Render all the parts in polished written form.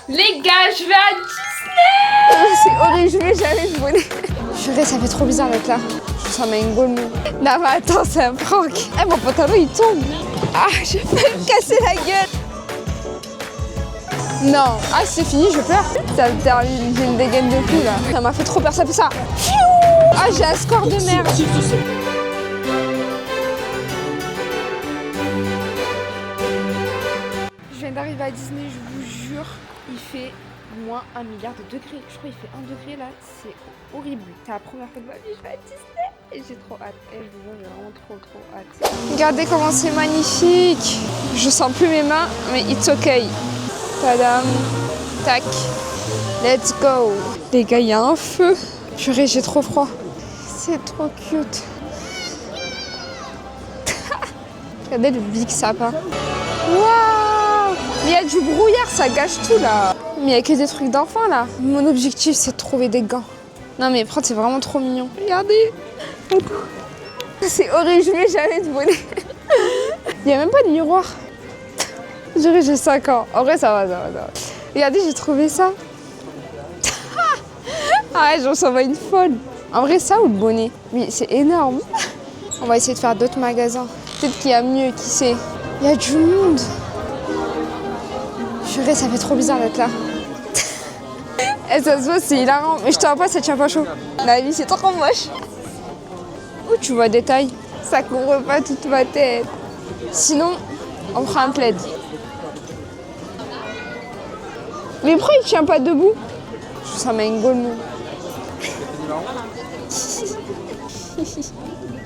Les gars, je vais à Disney. C'est horrible, je vais jamais me voler. Purée, ça fait trop bizarre d'être là. Je sens ma une gomme. Non mais attends, c'est un prank. Eh, mon pantalon il tombe. Ah, j'ai failli me casser la gueule. Non. Ah, c'est fini, je pleure. Ça me termine, j'ai une dégaine de cul là. Ça m'a fait trop peur, ça fait ça. Ah, j'ai un score de merde. Je viens d'arriver à Disney, je vous jure, il fait moins 1 milliard de degrés. Je crois qu'il fait 1 degré là, c'est horrible. C'est la première fois de ma vie, je vais à Disney et j'ai trop hâte. Et je vous jure, j'ai vraiment trop hâte. Regardez comment c'est magnifique. Je sens plus mes mains, mais it's okay. Tadam, tac, let's go. Les gars, il y a un feu. Purée, j'ai trop froid. C'est trop cute. Regardez le big sapin. Waouh! Mais il y a du brouillard, ça gâche tout là. Mais il y a que des trucs d'enfants là. Mon objectif, c'est de trouver des gants. Non mais prendre, c'est vraiment trop mignon. Regardez. C'est horrible, je vais jamais te voler. Il n'y a même pas de miroir. Je dirais j'ai 5 ans. En vrai, ça va. Regardez, j'ai trouvé ça. Ah ouais, j'en sens une folle. En vrai, ça ou le bonnet? Mais c'est énorme. On va essayer de faire d'autres magasins. Peut-être qu'il y a mieux, qui sait. Il y a du monde. Purée, ça fait trop bizarre d'être là. Et ça se voit, c'est hilarant. Mais je te vois pas, ça tient pas chaud. La vie, c'est trop moche. Où tu vois des tailles? Ça couvre pas toute ma tête. Sinon, on prend un plaid. Mais pourquoi il tient pas debout? Ça m'a une gomme.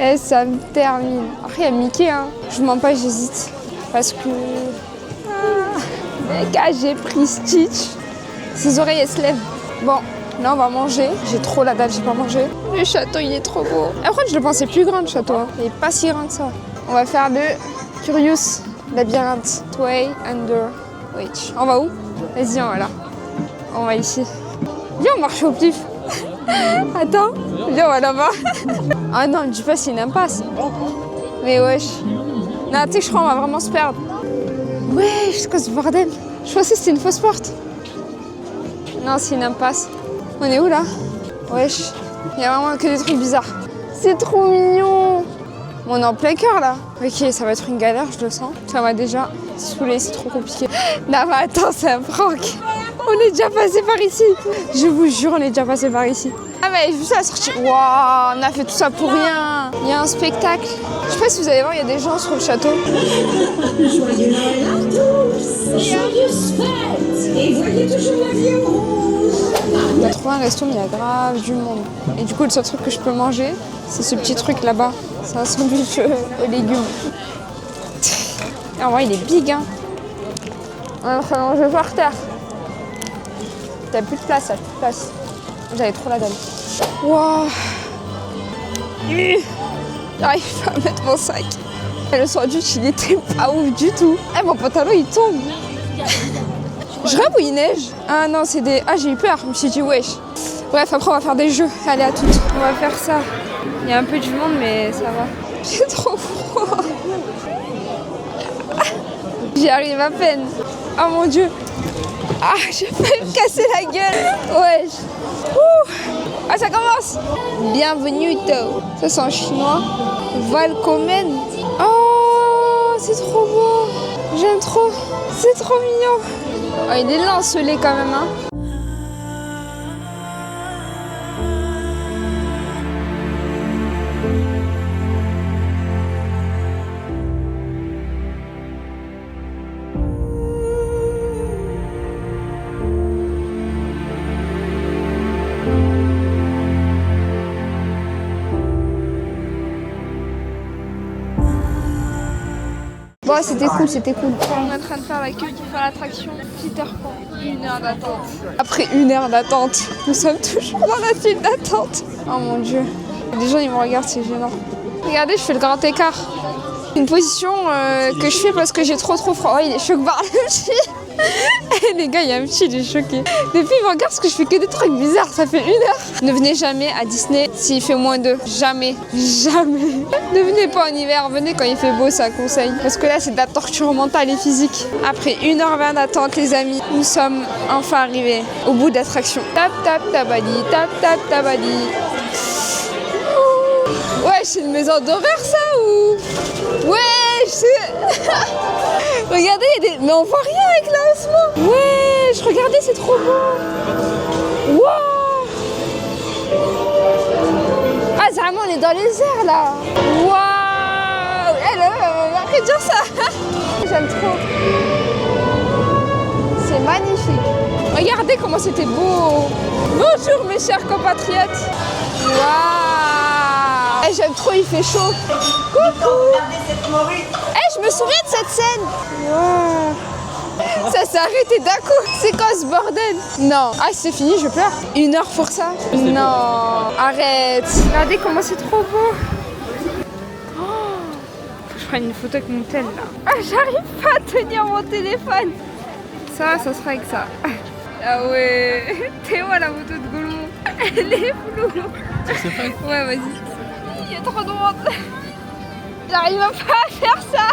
Et ça me termine. Après, il y a Mickey, hein. Je mens pas, j'hésite. Parce que... Ah, les gars, j'ai pris Stitch. Ses oreilles, elles se lèvent. Bon, là, on va manger. J'ai trop la dalle, j'ai pas mangé. Le château, il est trop beau. Après, je le pensais plus grand, le château. Hein. Il est pas si grand que ça. On va faire le Curious Labyrinthe. Way Under Reach. On va où? Vas-y, on va là. On va ici. Viens, on marche au pif. Attends. Viens, on va là-bas. Ah non, me dis pas c'est une impasse. Mais wesh. Non, tu sais que je crois qu'on va vraiment se perdre. Wesh, c'est quoi ce bordel? Je pensais que c'était une fausse porte. Non, c'est une impasse. On est où là? Wesh. Il y a vraiment que des trucs bizarres. C'est trop mignon. Bon, on est en plein cœur là. Ok, ça va être une galère, je le sens. Ça m'a déjà saoulé, c'est trop compliqué. Non, mais attends, c'est un prank. On est déjà passé par ici. Je vous jure, on est déjà passé par ici. Ah mais juste à la sortie. Waouh, on a fait tout ça pour rien. Il y a un spectacle. Je sais pas si vous allez voir, il y a des gens sur le château. Joyeux Noël à tous, joyeuses fêtes, et voyez toujours la vie rouge. On a trouvé un resto, mais il y a grave du monde. Et du coup, le seul truc que je peux manger, c'est ce petit truc là-bas. C'est un sandwich aux légumes. En vrai, il est big, hein. On va manger par terre. T'as plus de place, t'as plus de place. J'avais trop la dalle. Waouh. J'arrive pas à mettre mon sac. Le sandwich, il était pas ouf du tout. Eh, mon pantalon, il tombe. Je rêve où il neige. Ah non, c'est des... Ah, j'ai eu peur. Je me suis dit, wesh. Bref, après, on va faire des jeux. Allez, à toutes. On va faire ça. Il y a un peu du monde, mais ça va. J'ai trop froid. J'y arrive à peine. Oh mon Dieu. Ah, j'ai failli me casser la gueule. Wesh. Ouh. Ah, ça commence. Bienvenue, To. Ça, c'est en chinois. Welcome. Oh, c'est trop beau. J'aime trop. C'est trop mignon. Oh, il est lent, ce lait, quand même, hein. Bon, c'était cool, c'était cool. On est en train de faire la queue pour faire l'attraction Peter Pan. 1 heure d'attente. Après 1 heure d'attente, nous sommes toujours dans la file d'attente. Oh mon Dieu. Les gens, ils me regardent, c'est gênant. Regardez, je fais le grand écart. Une position que je fais parce que j'ai trop froid. Oh, il est choc barre le Les gars, il y a un petit, il est choqué. Les filles, regarde parce que je fais que des trucs bizarres, ça fait 1 heure. Ne venez jamais à Disney s'il fait -2. Jamais, jamais. Ne venez pas en hiver, venez quand il fait beau, ça conseille. Parce que là, c'est de la torture mentale et physique. Après 1h20 d'attente, les amis, nous sommes enfin arrivés au bout de l'attraction. Tap, tap, tabadi, tap, tap, tabadi. Ouais, c'est une maison d'horreur, ça, ou... Ouais, regardez, il y a des... Mais on voit rien avec l'avancement. Ouais, regardez, c'est trop beau. Waouh. Ah, vraiment, on est dans les airs, là. Waouh. Elle, on va arrêter de dire ça. J'aime trop. C'est magnifique. Regardez comment c'était beau. Bonjour, mes chers compatriotes. Waouh. Eh, j'aime trop, il fait chaud. Coucou. Eh, je me souviens de cette scène. Wow. Ça s'est arrêté d'un coup. C'est quoi ce bordel? Non. Ah, c'est fini, je pleure. 1 heure pour ça? Non. Arrête. Regardez comment c'est trop beau. Oh. Faut que je prenne une photo avec mon tel là. Ah, j'arrive pas à tenir mon téléphone. Ça sera avec ça. Ah ouais. T'es où la photo de Gollum? Elle est floue. Ouais, vas-y. Il y a trop de monde. J'arrive pas à faire ça.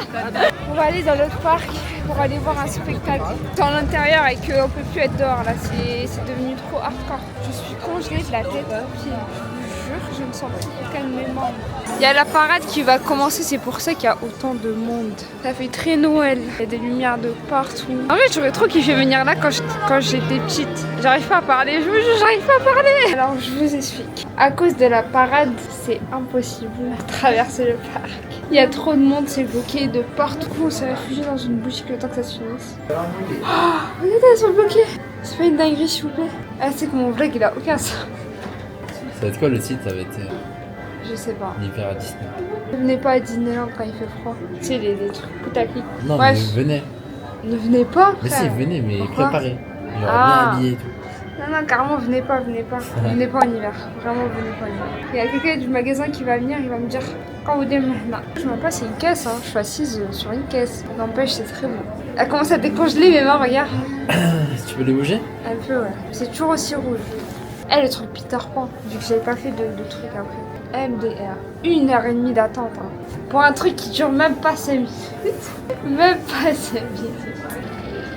On va aller dans l'autre parc pour aller voir un spectacle. Dans l'intérieur et qu'on peut plus être dehors là, c'est devenu trop hardcore. Je suis congelée de la tête aux pieds. Je vous jure, je ne sens plus aucun membres. Il y a la parade qui va commencer, c'est pour ça qu'il y a autant de monde. Ça fait très Noël. Il y a des lumières de partout. En fait, j'aurais trop kiffé venir là quand j'étais petite. J'arrive pas à parler, je vous jure, j'arrive pas à parler. Alors, je vous explique. À cause de la parade, c'est impossible de traverser le parc. Il y a trop de monde, c'est bloqué de partout. On s'est réfugié dans une boutique le temps que ça se finisse. Oh, regardez, elles sont bloquées. C'est pas une dinguerie, s'il vous plaît. Ah, c'est que mon vlog, il a aucun sens. Ça va être quoi le site? Ça va être Je sais pas. l'hiver à Disney. Ne venez pas à Disneyland quand il fait froid. Tu sais, les trucs putaclic. Non, Ouais, mais venez. Ne venez pas, Mais frère. si, venez, mais Pourquoi? préparez. Genre Ah. bien habillé et tout. Non, carrément, venez pas. Venez pas en hiver. Vraiment, venez pas en hiver. Il y a quelqu'un du magasin qui va venir, il va me dire quand vous démarrez. Non, je m'en passe, c'est une caisse, hein. Je suis assise sur une caisse. N'empêche, c'est très beau. Elle commence à décongeler mes mains, regarde. Tu peux les bouger? Un peu, ouais. C'est toujours aussi rouge. Eh, le truc Peter Pan, vu que j'avais pas fait de trucs après. MDR. 1h30 d'attente, hein. Pour un truc qui dure même pas 5 minutes. Même pas 5 minutes.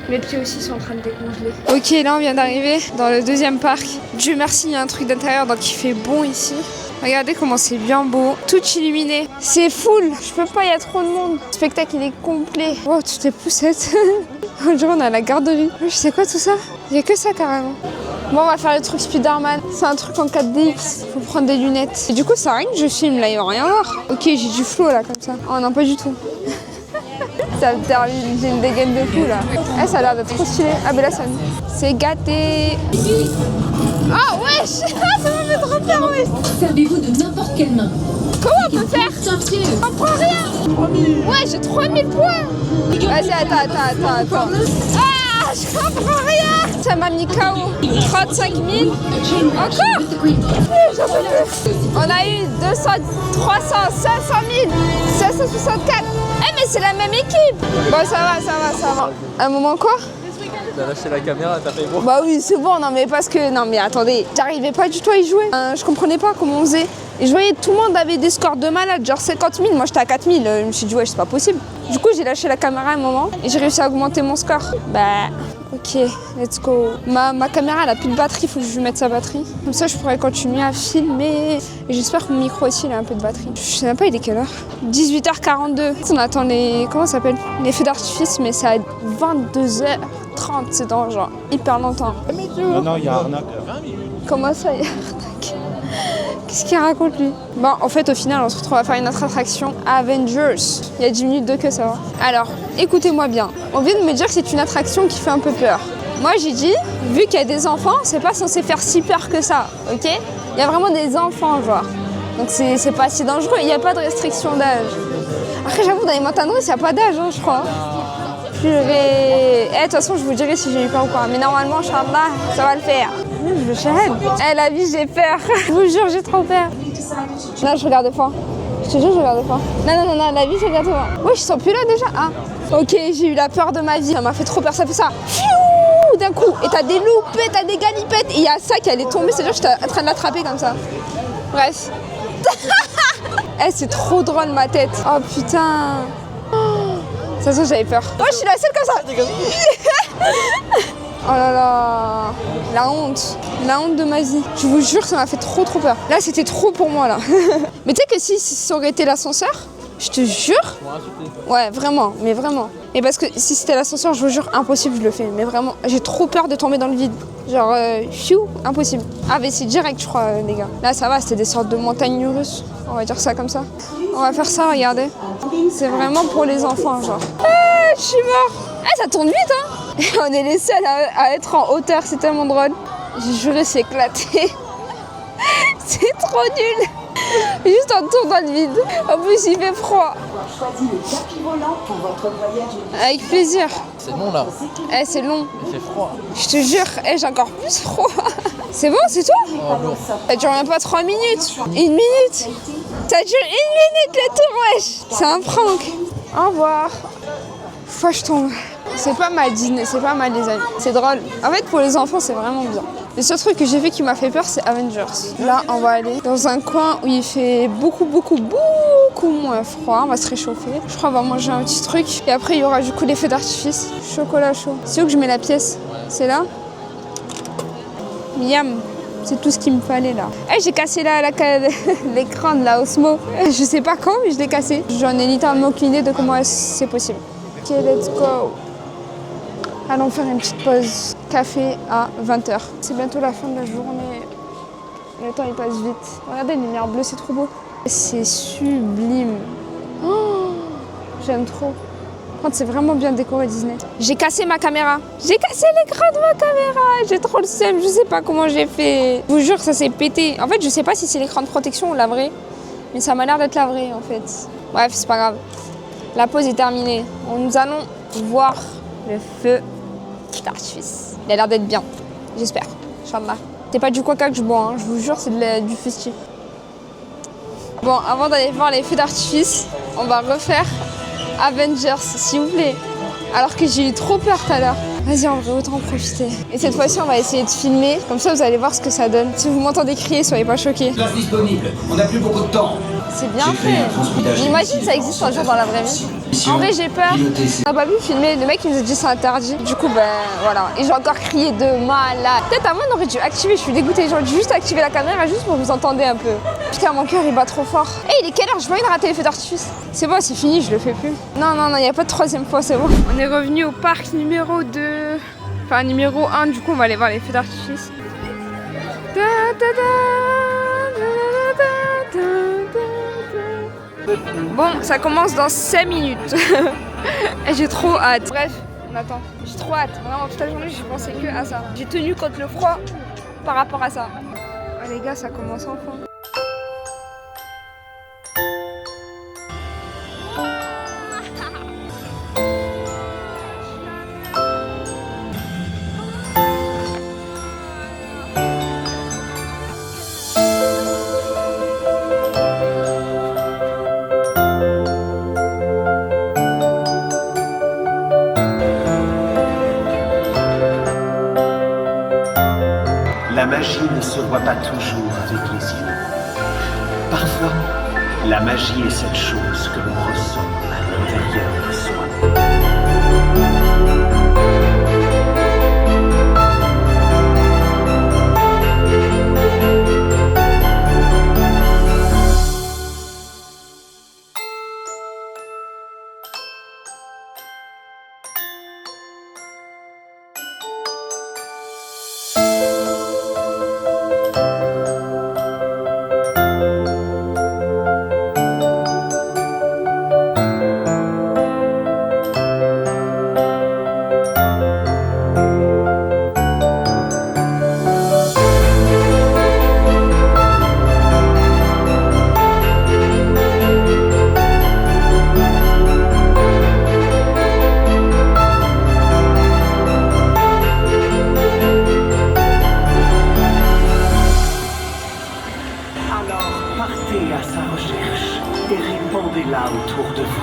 Mes pieds aussi sont en train de décongeler. Ok, là on vient d'arriver dans le deuxième parc. Dieu merci, il y a un truc d'intérieur, donc il fait bon ici. Regardez comment c'est bien beau, tout illuminé. C'est full, je peux pas, il y a trop de monde. Le spectacle il est complet. Oh, toutes les poussettes. Aujourd'hui on est à la garderie. Je sais quoi tout ça? Il y a que ça carrément. Bon, on va faire le truc Spider-Man. C'est un truc en 4DX. Faut prendre des lunettes. Et du coup, ça rien que je filme là, il va rien voir. Ok, j'ai du flow là comme ça. Oh non, pas du tout. Ça me termine, j'ai une dégaine de fou là. Eh, ça a l'air d'être trop stylé. Ah, ben là, ça c'est gâté. Ah, wesh. Ça m'a fait trop peur, wesh. Servez-vous de n'importe quelle main. Comment on peut faire? On prend rien. Ouais, j'ai 3000 points. Vas-y, attends. Ah, je comprends rien. Ça m'a mis KO. 35 000. Encore? J'en peux plus. On a eu 200, 300, 500 000, 564. Eh, mais c'est la même équipe. Bon, ça va. Un moment quoi? T'as lâché la caméra, t'as fait bon. Bah oui, c'est bon, non mais parce que... Non mais attendez, j'arrivais pas du tout à y jouer. Je comprenais pas comment on faisait. Et je voyais tout le monde avait des scores de malade, genre 50 000, moi j'étais à 4 000. Je me suis dit ouais, c'est pas possible. Du coup, j'ai lâché la caméra un moment et j'ai réussi à augmenter mon score. Bah, ok, let's go. Ma caméra, elle a plus de batterie, faut que je lui mette sa batterie. Comme ça, je pourrais continuer à filmer. Et j'espère que mon micro aussi, il a un peu de batterie. Je sais même pas, il est quelle heure? 18h42. On attend les... Comment ça s'appelle? Les feux d'artifice, mais c'est à 22h30, c'est dans genre hyper longtemps. Non, il y a arnaque. Comment ça, il y a arnaque? Qu'est-ce qu'il raconte lui? Bon, en fait, au final, on se retrouve à faire une autre attraction, Avengers. Il y a 10 minutes de queue, ça va. Alors, écoutez-moi bien. On vient de me dire que c'est une attraction qui fait un peu peur. Moi, j'ai dit, vu qu'il y a des enfants, c'est pas censé faire si peur que ça, ok? Il y a vraiment des enfants, genre. Donc, c'est pas si dangereux. Il n'y a pas de restriction d'âge. Après, j'avoue, dans les montagnes russes, il n'y a pas d'âge, hein, je crois. De toute façon, je vous dirai si j'ai eu peur ou pas. Mais normalement, Inch'Allah, ça va le faire. Je shahad. Eh, la vie, j'ai peur. Je vous jure, j'ai trop peur. Là, je regarde fort. Je te jure, je regardais pas. Non, la vie, je regarde pas. Ouais, je sens plus là déjà. Ah, ok, j'ai eu la peur de ma vie. Ça m'a fait trop peur, ça fait ça. Fiou, d'un coup. Et t'as des loupettes, t'as des galipettes. Et il y a ça qui allait tomber, c'est-à-dire que j'étais en train de l'attraper comme ça. Bref. Eh, c'est trop drôle ma tête. Oh putain. De toute façon, j'avais peur. Oh, je suis la seule comme ça. Oh là là. La honte de ma vie. Je vous jure, ça m'a fait trop peur. Là, c'était trop pour moi là. Mais tu sais que si ça aurait été l'ascenseur, je te jure. Ouais, vraiment, mais vraiment. Et parce que si c'était l'ascenseur, je vous jure, impossible, je le fais. Mais vraiment, j'ai trop peur de tomber dans le vide. Genre, fiou, impossible. Ah, mais c'est direct, je crois, les gars. Là, ça va, c'était des sortes de montagnes russes. On va dire ça comme ça. On va faire ça, regardez. C'est vraiment pour les enfants, genre. Ah, je suis mort. Ah, ça tourne vite, hein. Et on est les seuls à être en hauteur, c'est tellement drôle. J'ai juré, c'est éclaté. C'est trop nul. Juste un tour dans le vide. En plus, il fait froid. Choisis le tapis volant pour votre voyage. Avec plaisir. C'est long là. Eh, c'est long. Il fait froid. Je te jure, j'ai encore plus froid. C'est bon, c'est toi? Oh, lourd. Ça dure même pas 3 minutes. 1 minute. Ça dure 1 minute le tour, wesh. C'est un prank. Au revoir. Fois je tombe. C'est pas mal Disney, c'est pas mal les amis. C'est drôle. En fait, pour les enfants, c'est vraiment bien. Le seul truc que j'ai fait qui m'a fait peur, c'est Avengers. Là, on va aller dans un coin où il fait beaucoup moins froid. On va se réchauffer. Je crois qu'on va manger un petit truc. Et après, il y aura du coup les feux d'artifice. Chocolat chaud. C'est où que je mets la pièce? C'est là? Miam. C'est tout ce qu'il me fallait là. Eh, j'ai cassé l'écran de la Osmo. Je sais pas quand, mais je l'ai cassé. J'en ai littéralement aucune idée de comment c'est possible. Ok, let's go. Allons faire une petite pause café à 20h. C'est bientôt la fin de la journée. Le temps il passe vite. Regardez, les lumières bleues, c'est trop beau. C'est sublime. Oh, j'aime trop. Par contre, c'est vraiment bien décoré Disney. J'ai cassé ma caméra. J'ai cassé l'écran de ma caméra. J'ai trop le seum. Je sais pas comment j'ai fait. Je vous jure, ça s'est pété. En fait, je sais pas si c'est l'écran de protection ou la vraie. Mais ça m'a l'air d'être la vraie en fait. Bref, c'est pas grave. La pause est terminée. Nous allons voir le feu d'artifice. Il a l'air d'être bien. J'espère. Inch'Allah. C'est pas du coca que je bois. Hein. Je vous jure, c'est du festif. Bon, avant d'aller voir les feux d'artifice, on va refaire Avengers, s'il vous plaît. Alors que j'ai eu trop peur tout à l'heure. Vas-y, on va autant en profiter. Et cette fois-ci, on va essayer de filmer. Comme ça, vous allez voir ce que ça donne. Si vous m'entendez crier, soyez pas choqués. Place disponible. On n'a plus beaucoup de temps. C'est bien fait. Imagine ça existe un jour dans la vraie vie. En vrai, j'ai peur. On n'a pas pu filmer. Le mec, il nous a dit c'est interdit. Du coup, ben voilà. Et j'ai encore crié de malade. Peut-être à moi, on aurait dû activer. Je suis dégoûtée. J'aurais dû juste activer la caméra juste pour vous entendre un peu. Putain, mon cœur, il bat trop fort. Hé, il est quelle heure? Je vois de rater les feux d'artifice. C'est bon, c'est fini, je le fais plus. Non, il n'y a pas de troisième fois, c'est bon. On est revenu au parc numéro 2. Enfin, numéro 1, du coup, on va aller voir les feux d'artifice. Bon, ça commence dans 5 minutes. Et j'ai trop hâte. Bref, on attend. J'ai trop hâte. Vraiment, toute la journée, j'ai pensé que à ça. J'ai tenu contre le froid par rapport à ça. Oh, les gars, ça commence enfin. La magie ne se voit pas toujours avec les yeux. Parfois, la magie est cette chose que l'on ressent à l'intérieur de soi. autour de vous.